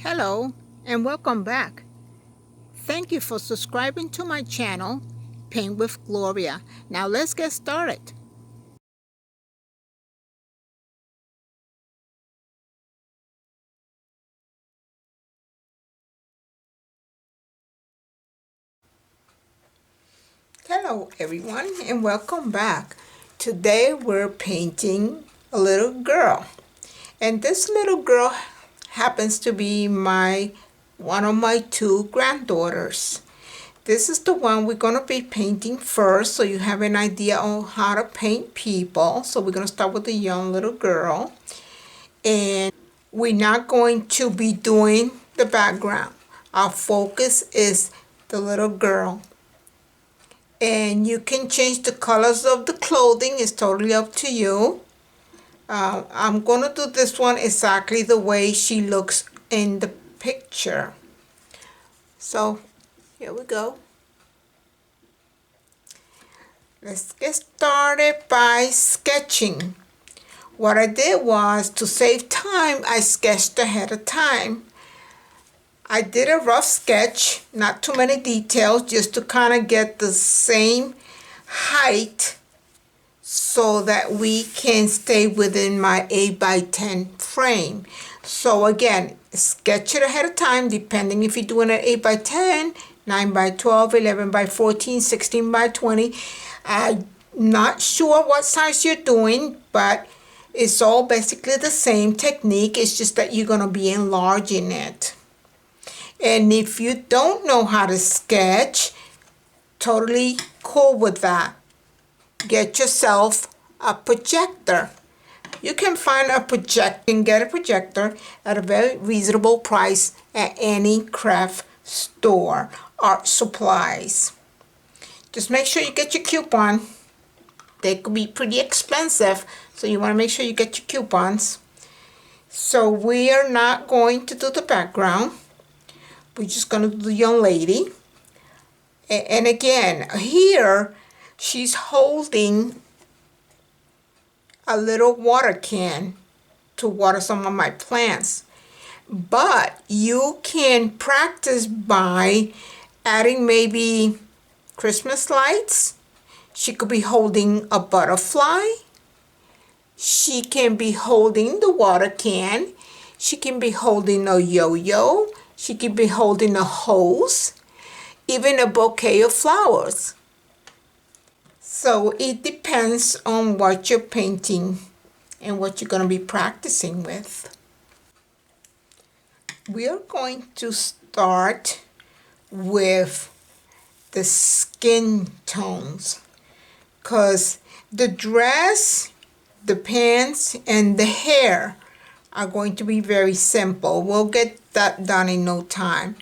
Hello and welcome back. Thank you for subscribing to my channel, Paint with Gloria. Now let's get started. Hello everyone and welcome back. Today we're painting a little girl. And this little girl happens to be one of my two granddaughters. This is the one we're going to be painting first so you have an idea on how to paint people. So we're going to start with the young little girl. And we're not going to be doing the background. Our focus is the little girl. And you can change the colors of the clothing. It's totally up to you. I'm going to do this one exactly the way she looks in the picture. So here we go. Let's get started by sketching. What I did was, to save time, I sketched ahead of time. I did a rough sketch, not too many details, just to kind of get the same height so that we can stay within my 8 by 10 frame. So again, sketch it ahead of time, depending if you're doing an 8 by 10, 9 by 12, 11 by 14, 16 by 20. I'm not sure what size you're doing, but it's all basically the same technique. It's just that you're going to be enlarging it. And if you don't know how to sketch, totally cool with that. Get yourself a projector. You can find get a projector at a very reasonable price at any craft store, art supplies. Just make sure you get your coupon. They could be pretty expensive, so you want to make sure you get your coupons. So we are not going to do the background. We're just going to do the young lady. And again, here she's holding a little water can to water some of my plants. But you can practice by adding maybe Christmas lights. She could be holding a butterfly. She can be holding the water can. She can be holding a yo-yo. She can be holding a hose. Even a bouquet of flowers. So it depends on what you're painting and what you're going to be practicing with. We are going to start with the skin tones, because the dress, the pants, and the hair are going to be very simple. We'll get that done in no time.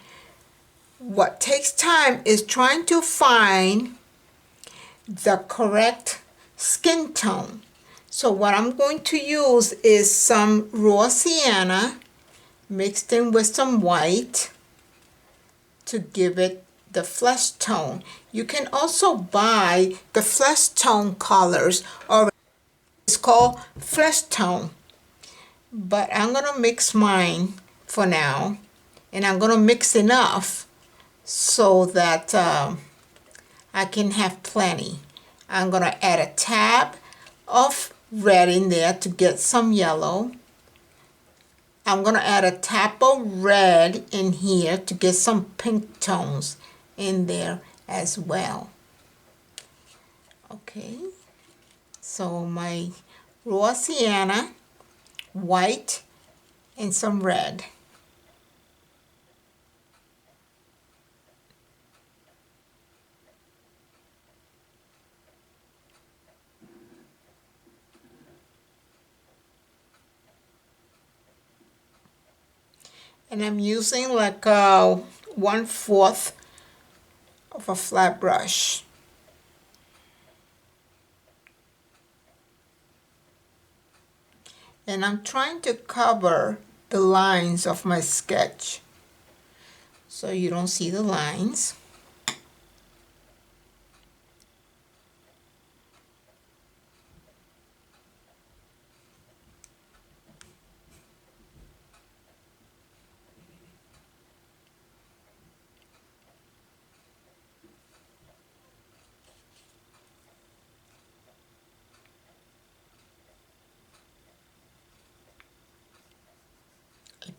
What takes time is trying to find the correct skin tone. So what I'm going to use is some raw sienna mixed in with some white to give it the flesh tone. You can also buy the flesh tone colors, or it's called flesh tone. But I'm going to mix mine for now, and I'm going to mix enough so that I can have plenty. I'm going to add a tab of red in there to get some yellow. I'm going to add a tap of red in here to get some pink tones in there as well. Okay, so my raw sienna, white, and some red. And I'm using like 1/4 of a flat brush. And I'm trying to cover the lines of my sketch so you don't see the lines.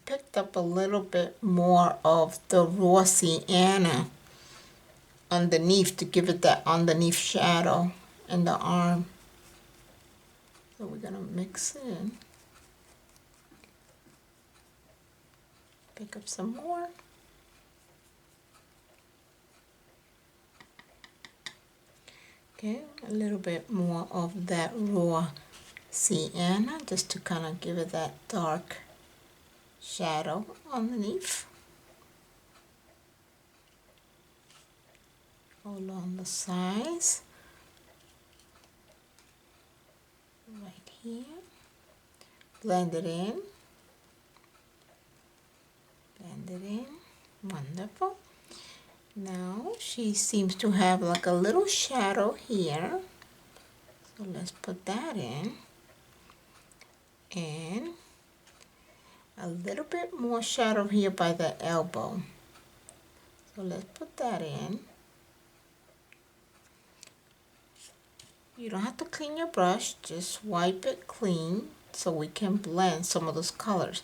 picked up a little bit more of the raw sienna underneath to give it that underneath shadow in the arm. So we're gonna mix in. Pick up some more. Okay, a little bit more of that raw sienna just to kind of give it that dark shadow underneath. All along the sides. Right here. Blend it in. Blend it in. Wonderful. Now she seems to have like a little shadow here. So let's put that in. And a little bit more shadow here by the elbow. So let's put that in. You don't have to clean your brush, just wipe it clean so we can blend some of those colors.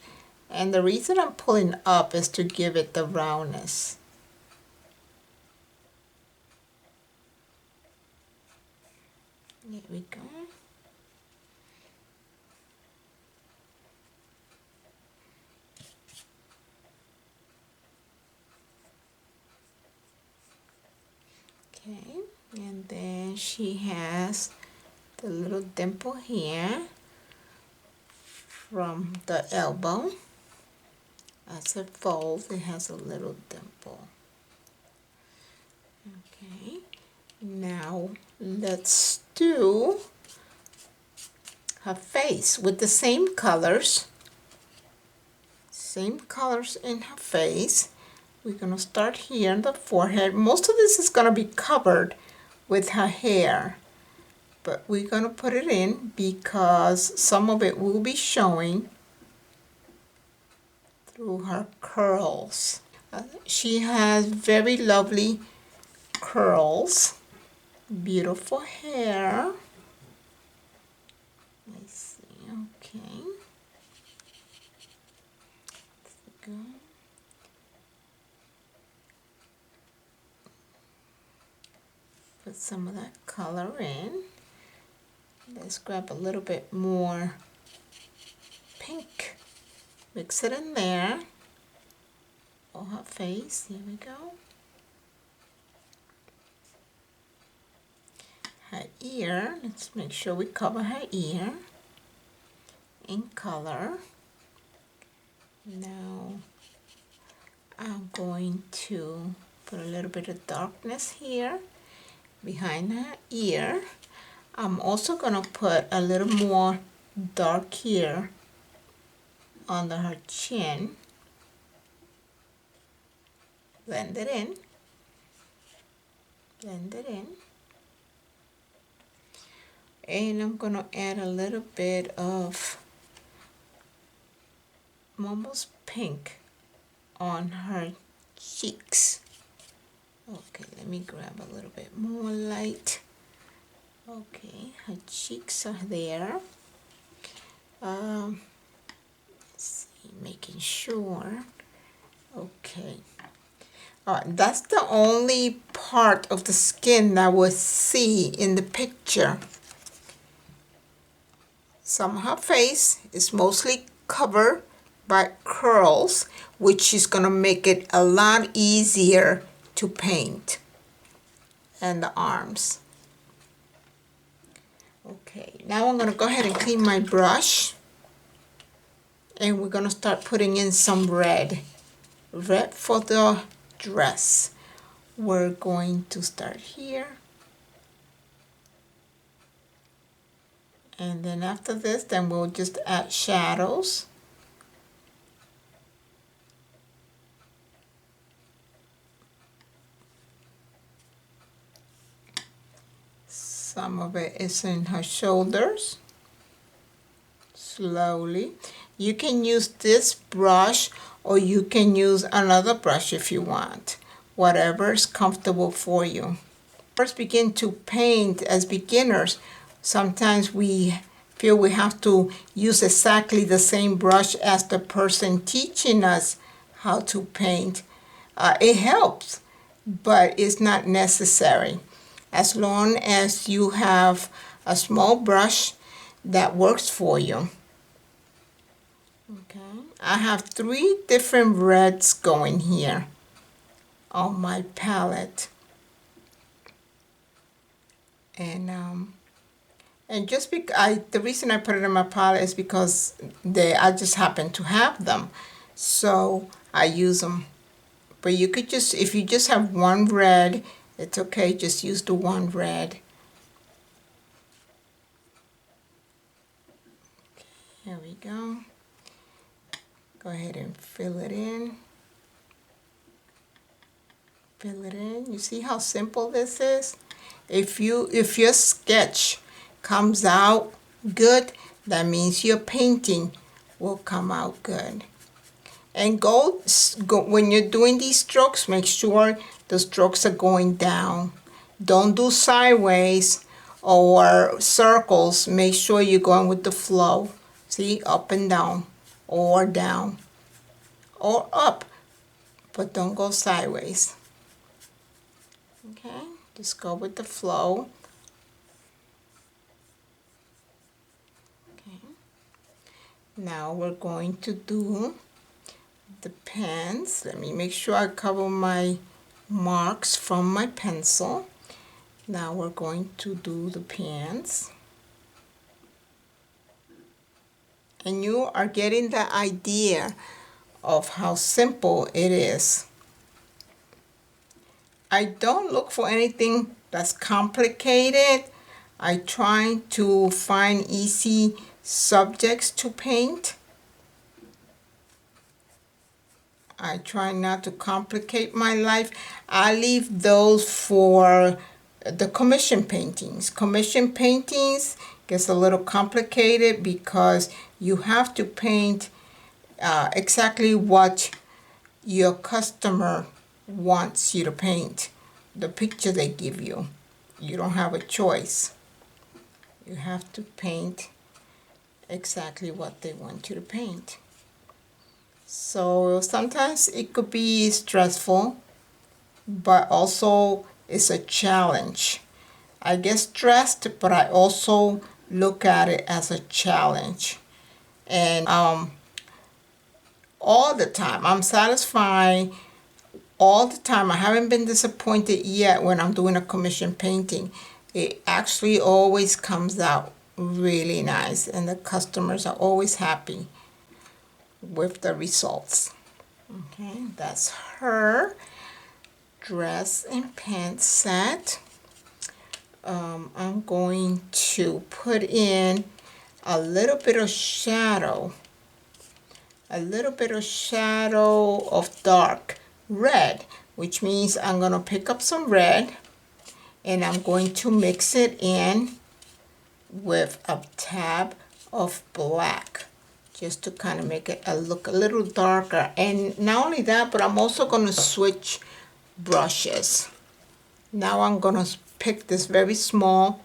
And the reason I'm pulling up is to give it the roundness. There we go. Okay, and then she has the little dimple here from the elbow. As it folds, it has a little dimple. Okay, now let's do her face with the same colors. Same colors in her face. We're going to start here in the forehead. Most of this is going to be covered with her hair, but we're going to put it in because some of it will be showing through her curls. She has very lovely curls, beautiful hair. Let's see, okay. Let's go. Put some of that color in. Let's grab a little bit more pink. Mix it in there. On her face. Here we go. Her ear. Let's make sure we cover her ear in color. Now I'm going to put a little bit of darkness here behind her ear. I'm also going to put a little more dark here under her chin. Blend it in. Blend it in. And I'm going to add a little bit of almost pink on her cheeks. Okay, let me grab a little bit more light. Okay, her cheeks are there. Let's see, making sure. Okay. That's the only part of the skin that we'll see in the picture. Some of her face is mostly covered by curls, which is going to make it a lot easier to paint. And the arms. Okay, now I'm going to go ahead and clean my brush. And we're going to start putting in some red. Red for the dress. We're going to start here. And then after this, then we'll just add shadows. Some of it is in her shoulders. Slowly. You can use this brush or you can use another brush if you want. Whatever is comfortable for you. First begin to paint as beginners. Sometimes we feel we have to use exactly the same brush as the person teaching us how to paint. It helps, but it's not necessary. As long as you have a small brush that works for you. Okay, I have 3 different reds going here on my palette. And just because the reason I put it in my palette is because I just happen to have them, so I use them. But you could just, if you just have one red, it's okay. Just use the one red. Here we go. Go ahead and fill it in. Fill it in. You see how simple this is? If your sketch comes out good, that means your painting will come out good. And go when you're doing these strokes, make sure the strokes are going down. Don't do sideways or circles. Make sure you're going with the flow. See, up and down or up, but don't go sideways. Okay, just go with the flow. Okay. Now we're going to do the pens. Let me make sure I cover my marks from my pencil. Now we're going to do the pens. And you are getting the idea of how simple it is. I don't look for anything that's complicated. I try to find easy subjects to paint. I try not to complicate my life. I leave those for the commission paintings. Commission paintings gets a little complicated because you have to paint exactly what your customer wants you to paint, the picture they give you. You don't have a choice. You have to paint exactly what they want you to paint. So sometimes it could be stressful, but also it's a challenge. I get stressed, but I also look at it as a challenge. And all the time, I'm satisfied all the time. I haven't been disappointed yet when I'm doing a commission painting. It actually always comes out really nice, and the customers are always happy with the results. Okay, that's her dress and pants set. I'm going to put in a little bit of shadow, of dark red, which means I'm going to pick up some red and I'm going to mix it in with a tab of black, just to kind of make it look a little darker. And not only that, but I'm also going to switch brushes. Now I'm going to pick this very small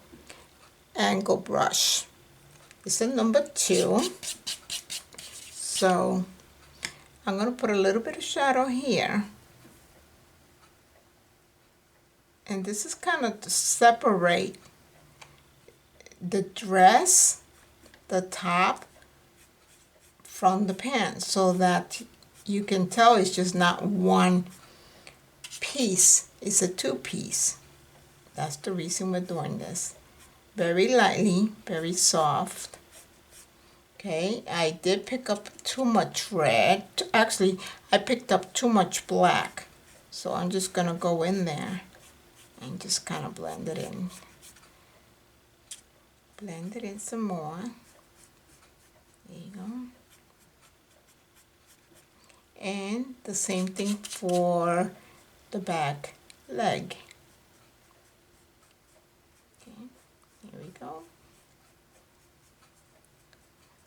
angle brush. It's a number 2. So I'm going to put a little bit of shadow here. And this is kind of to separate the dress, the top, from the pants, so that you can tell it's just not one piece, it's a 2-piece. That's the reason we're doing this. Very lightly, very soft. Okay, I did pick up too much red. Actually, I picked up too much black. So I'm just going to go in there and just kind of blend it in. Blend it in some more. There you go. And the same thing for the back leg. Okay, here we go.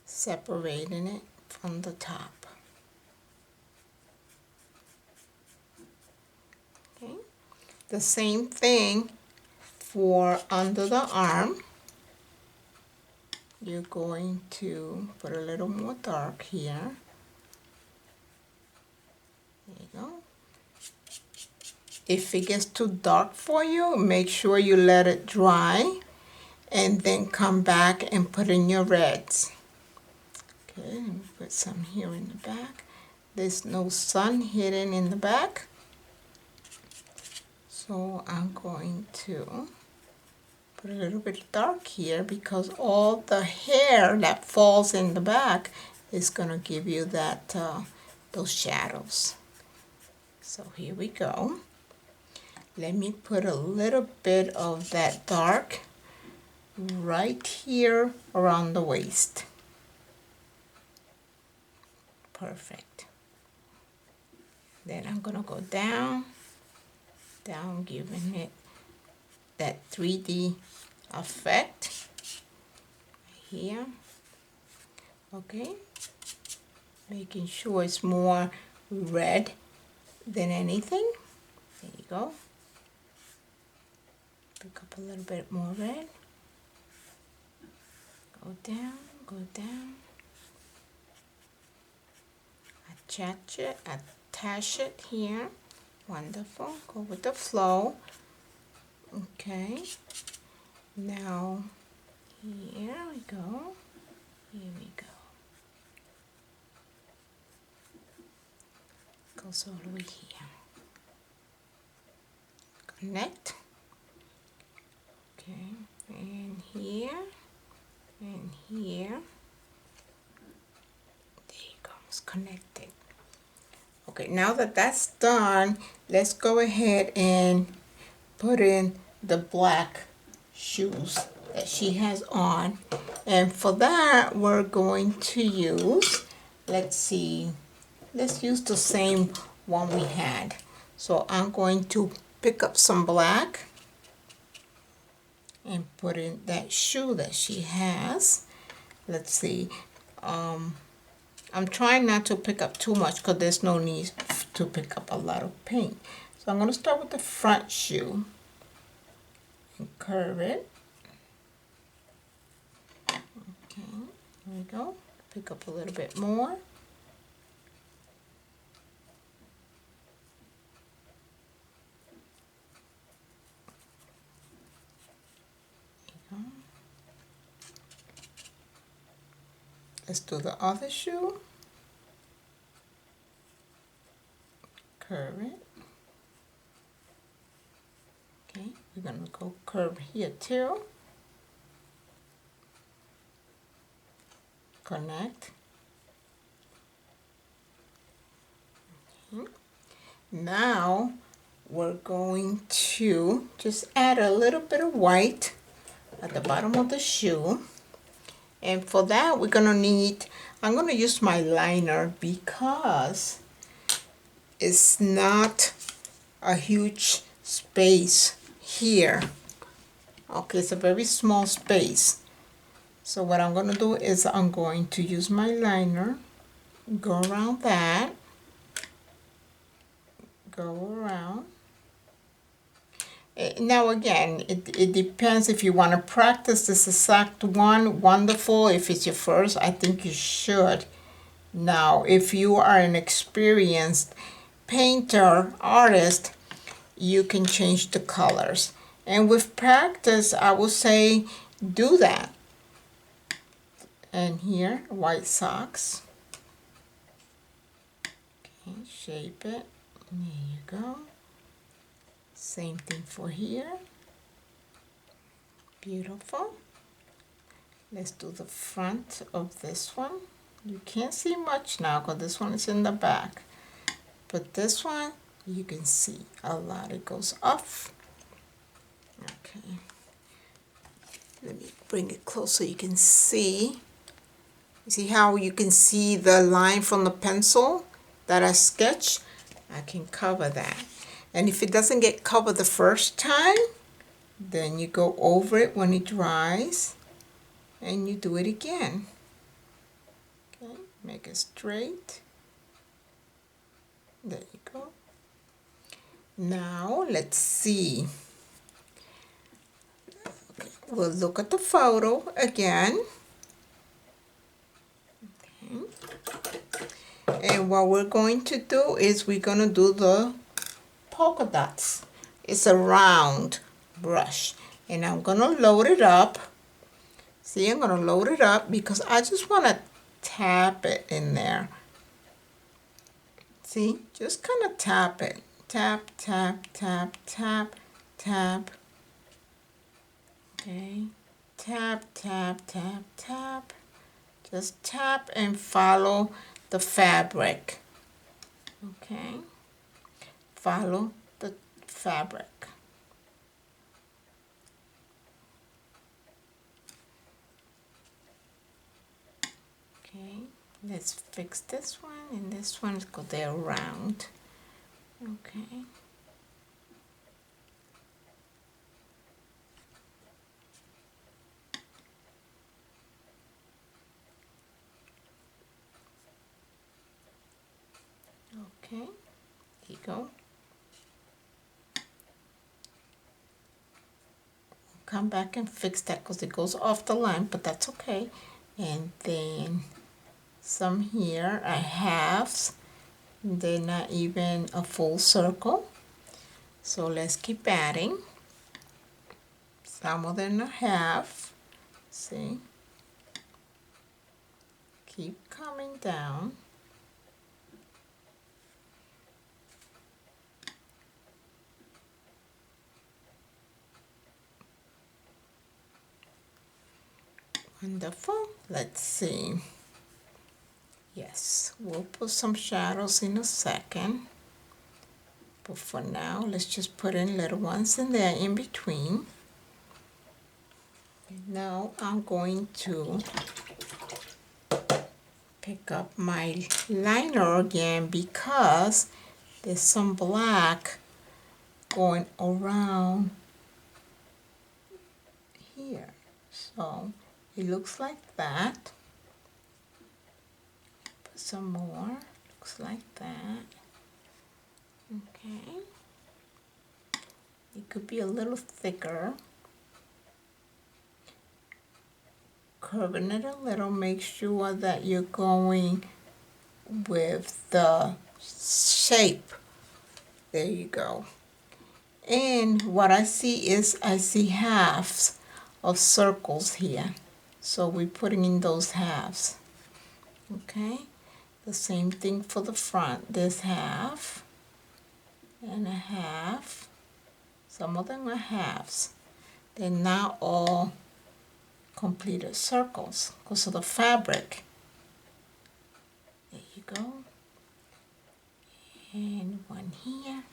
Separating it from the top. Okay, the same thing for under the arm. you're going to put a little more dark here. There you go. If it gets too dark for you, make sure you let it dry and then come back and put in your reds. Okay, let me put some here in the back. There's no sun hidden in the back. So I'm going to put a little bit dark here because all the hair that falls in the back is going to give you that those shadows. So here we go. Let me put a little bit of that dark right here around the waist. Perfect. Then I'm going to go down, giving it that 3D effect here. Okay, making sure it's more red than anything. There you go. Pick up a little bit more red. Go down, go down. Attach it here. Wonderful. Go with the flow. Okay. Now, here we go. Here we go. Goes all the way here. Connect. Okay. And here. And here. There you go. It's connected. Okay, now that that's done, let's go ahead and put in the black shoes that she has on. And for that, we're going to use, let's use the same one we had. So I'm going to pick up some black and put in that shoe that she has. Let's see. I'm trying not to pick up too much because there's no need to pick up a lot of paint. So I'm going to start with the front shoe and curve it. Okay, there we go. Pick up a little bit more. There you go. Let's do the other shoe. Curve it. Okay, we're going to go curve here too. Connect. Okay. Now we're going to just add a little bit of white at the bottom of the shoe. And for that, we're gonna need, I'm gonna use my liner because it's not a huge space here. Okay, it's a very small space. So what I'm gonna do is I'm going to use my liner, go around that, go around. Now again, it depends if you want to practice this exact one, wonderful. If it's your first, I think you should. Now, if you are an experienced painter, artist, you can change the colors. And with practice, I would say do that. And here, white socks. Okay, shape it. There you go. Same thing for here. Beautiful. Let's do the front of this one. You can't see much now because this one is in the back. But this one, you can see a lot. It goes off. Okay. Let me bring it close so you can see. You see how you can see the line from the pencil that I sketched? I can cover that. And if it doesn't get covered the first time, then you go over it when it dries and you do it again. Okay, make it straight. There you go. Now let's see. Okay, we'll look at the photo again. And what we're going to do is we're going to do the polka dots. It's a round brush. And I'm going to load it up. See, I'm going to load it up because I just want to tap it in there. See, just kind of tap it. Tap, tap, tap, tap, tap. Okay. Tap, tap, tap, tap. Just tap and follow the fabric. Okay. Follow the fabric. Okay. Let's fix this one and this one because they're round. Okay. Okay, here you go. Come back and fix that because it goes off the line, but that's okay. And then some here are halves. They're not even a full circle. So let's keep adding. Some of them are half. See? Keep coming down. Wonderful. Let's see. Yes, we'll put some shadows in a second. But for now, let's just put in little ones in there in between. And now I'm going to pick up my liner again because there's some black going around here. So it looks like that. Put some more. Looks like that. Okay. It could be a little thicker. Curving it a little, make sure that you're going with the shape. There you go. And what I see is I see halves of circles here. So we're putting in those halves. Okay. The same thing for the front. There's half and a half. Some of them are halves. They're not all completed circles because of the fabric. There you go. And one here.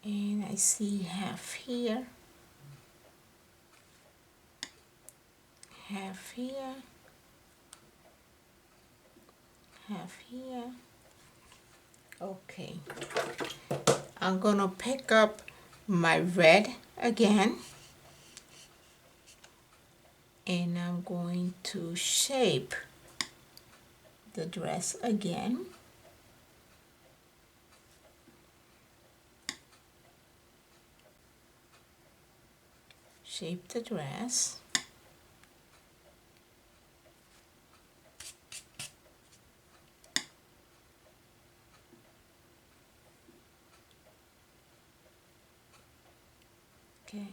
And I see half here. Half here. Half here. Okay. I'm gonna pick up my red again. And I'm going to shape the dress again. Shape the dress. Okay.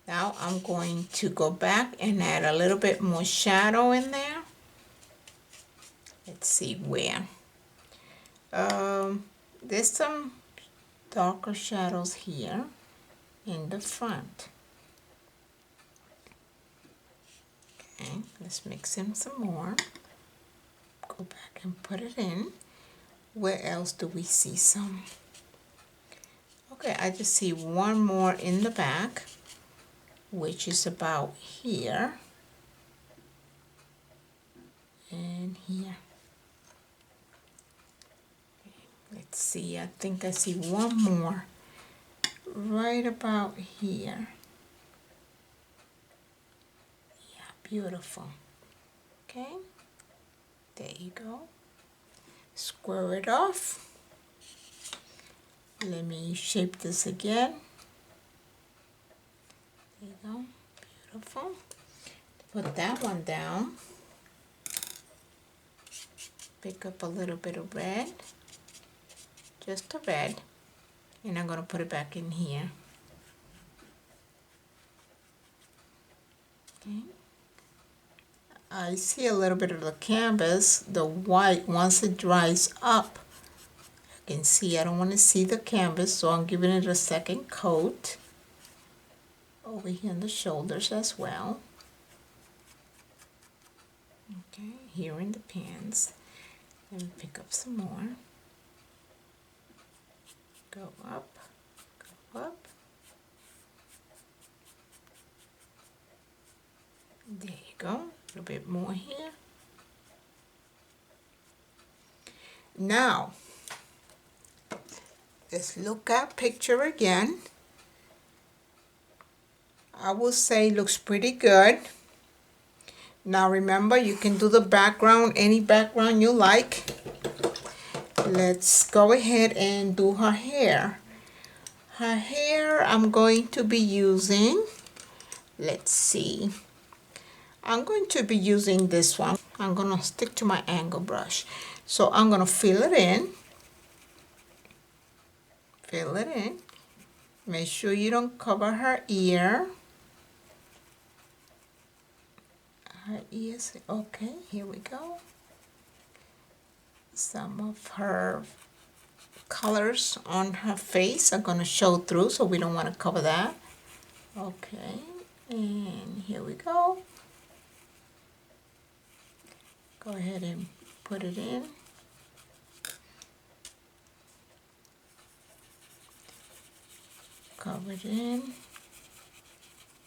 Now I'm going to go back and add a little bit more shadow in there. Let's see where. There's some darker shadows here in the front. Okay, let's mix in some more. Go back and put it in. Where else do we see some? Okay, I just see one more in the back, which is about here and here. Okay, let's see, I think I see one more right about here. Yeah, beautiful. Okay, there you go. Square it off. Let me shape this again. There you go, beautiful. Put that one down. pick up a little bit of red, just a red, and I'm going to put it back in here. Okay. I see a little bit of the canvas, the white, once it dries up, I can see I don't want to see the canvas, so I'm giving it a second coat over here on the shoulders as well. Okay, here in the pants. Let me pick up some more. Go up, go up. There you go, a little bit more here. Now, let's look at picture again. I will say looks pretty good. Now remember, you can do the background, any background you like. Let's go ahead and do her hair. Her hair I'm going to be using, let's see. I'm going to be using this one. I'm going to stick to my angle brush. So I'm going to fill it in. Fill it in. Make sure you don't cover her ear. Her ears, okay, here we go. Some of her colors on her face are going to show through, so we don't want to cover that. Okay, and here we go. Go ahead and put it in. Cover it in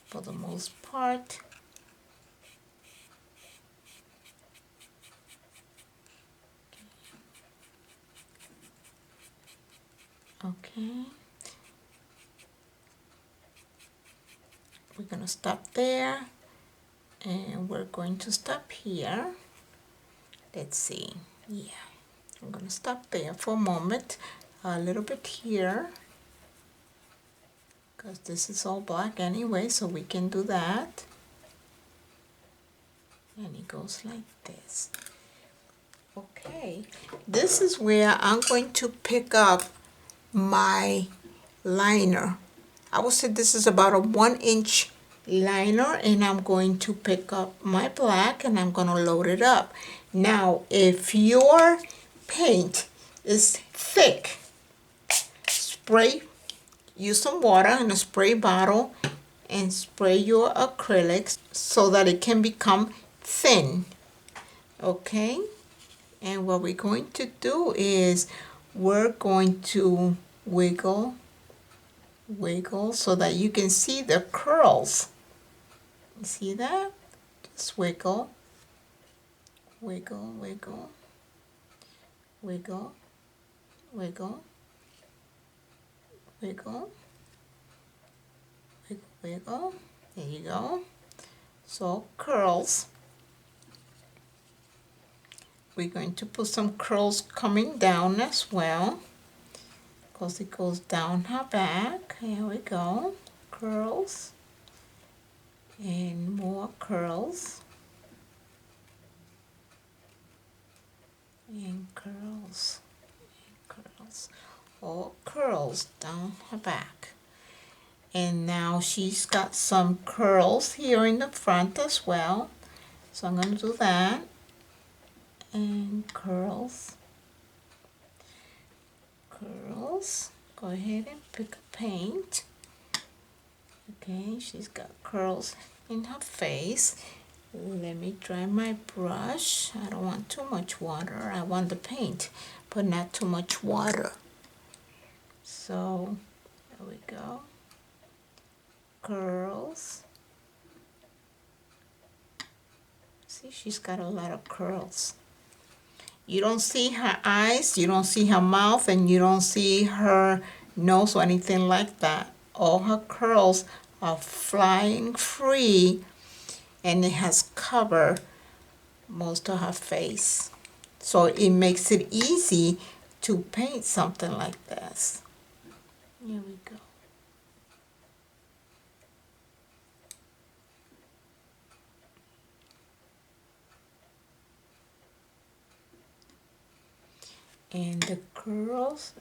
for the most part. Okay. We're going to stop there, and we're going to stop here. Let's see. Yeah, I'm going to stop there for a moment. A little bit here, because this is all black anyway, so we can do that. And it goes like this. Okay, this is where I'm going to pick up my liner. I would say this is about a 1-inch liner, and I'm going to pick up my black and I'm going to load it up. Now, if your paint is thick, use some water in a spray bottle and spray your acrylics so that it can become thin. Okay, and what we're going to do is we're going to wiggle so that you can see the curls. You see that? Just wiggle, wiggle, wiggle, wiggle, wiggle, wiggle, wiggle, wiggle. There you go. So curls. We're going to put some curls coming down as well, because it goes down her back. Here we go. Curls. And more curls. And curls. And curls. All curls down her back. And now she's got some curls here in the front as well. So I'm going to do that. And curls. Curls. Go ahead and pick a paint. Okay, she's got curls in her face. Let me dry my brush. I don't want too much water. I want the paint, but not too much water. So, there we go. Curls. See, she's got a lot of curls. You don't see her eyes, you don't see her mouth, and you don't see her nose or anything like that. All her curls are flying free, and it has covered most of her face. So it makes it easy to paint something like this. Here we go. And the curls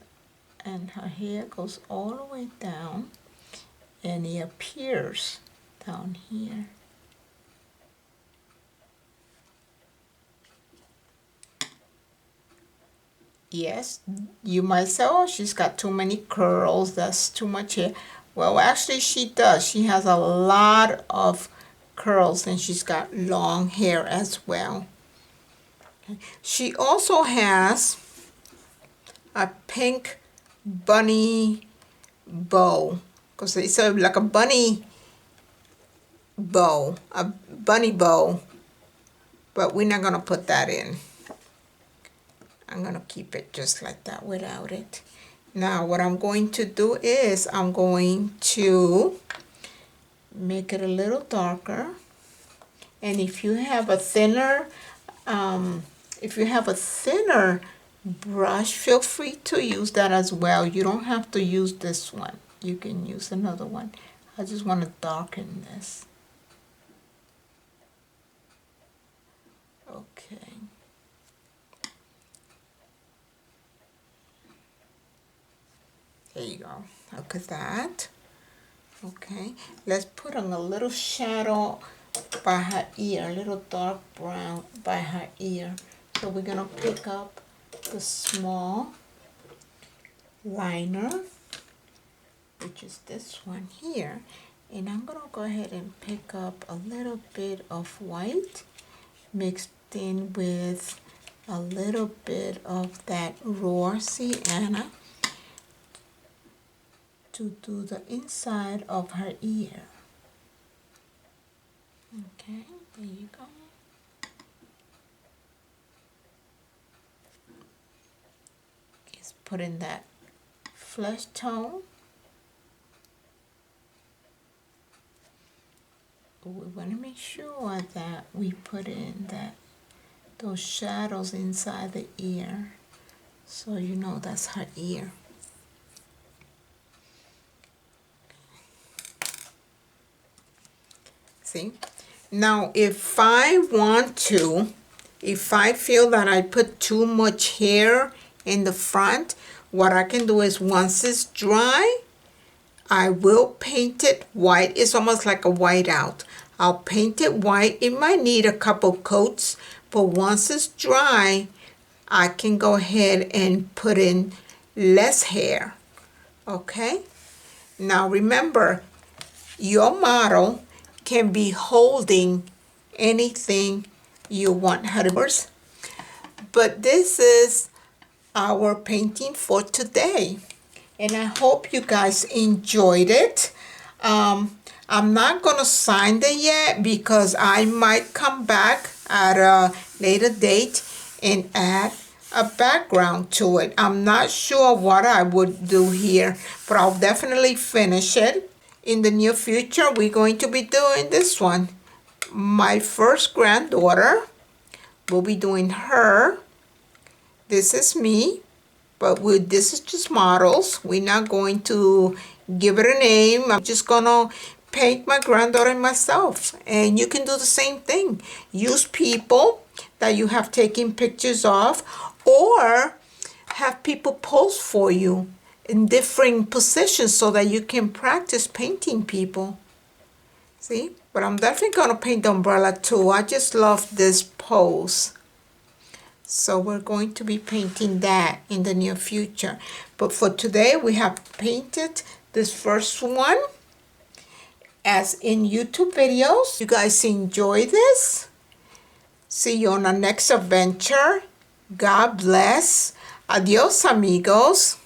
and her hair goes all the way down and it appears down here. Yes, you might say, oh, she's got too many curls, that's too much hair. Well, actually she does. She has a lot of curls and she's got long hair as well. She also has a pink bunny bow, because it's like a bunny bow, but we're not going to put that in. I'm going to keep it just like that without it. Now what I'm going to do is I'm going to make it a little darker. And if you have a thinner brush, feel free to use that as well. You don't have to use this one. You can use another one. I just want to darken this. Okay. There you go. Look at that. Okay. Let's put on a little shadow by her ear, a little dark brown by her ear. So we're going to pick up the small liner, which is this one here. And I'm going to go ahead and pick up a little bit of white mixed in with a little bit of that raw sienna to do the inside of her ear. Okay, there you go. Just put in that flesh tone. We want to make sure that we put in those shadows inside the ear, so you know that's her ear. See? Now if I feel that I put too much hair in the front, what I can do is once it's dry, I will paint it white. It's almost like a white out. I'll paint it white. It might need a couple coats, but once it's dry, I can go ahead and put in less hair. Okay? Now remember, your model can be holding anything you want her to. But this is our painting for today. And I hope you guys enjoyed it. I'm not going to sign it yet because I might come back at a later date and add a background to it. I'm not sure what I would do here, but I'll definitely finish it. In the near future, we're going to be doing this one. My first granddaughter, we'll be doing her. This is me. But this is just models. We're not going to give it a name. I'm just going to paint my granddaughter and myself. And you can do the same thing. Use people that you have taken pictures of, or have people pose for you in different positions so that you can practice painting people. See? But I'm definitely going to paint the umbrella too. I just love this pose. So we're going to be painting that in the near future. But for today, we have painted this first one as in YouTube videos. You guys enjoy this. See you on our next adventure. God bless. Adios, amigos.